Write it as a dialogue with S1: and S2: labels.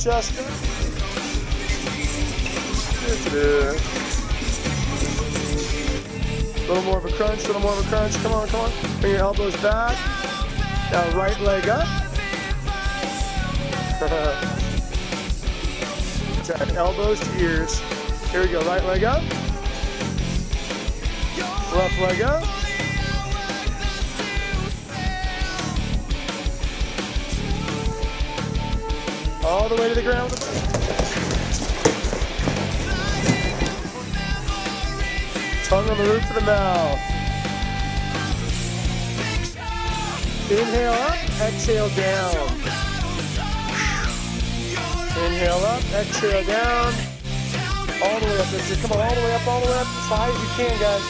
S1: Chester. A little more of a crunch, a little more of a crunch. Come on, come on. Bring your elbows back. Now right leg up. Elbows to ears. Here we go, right leg up. Left leg up. All the way to the ground with the bike. Tongue on the roof of the mouth. Inhale up, exhale down. Inhale up, exhale down. All the way up. Come on, all the way up, as high as you can, guys.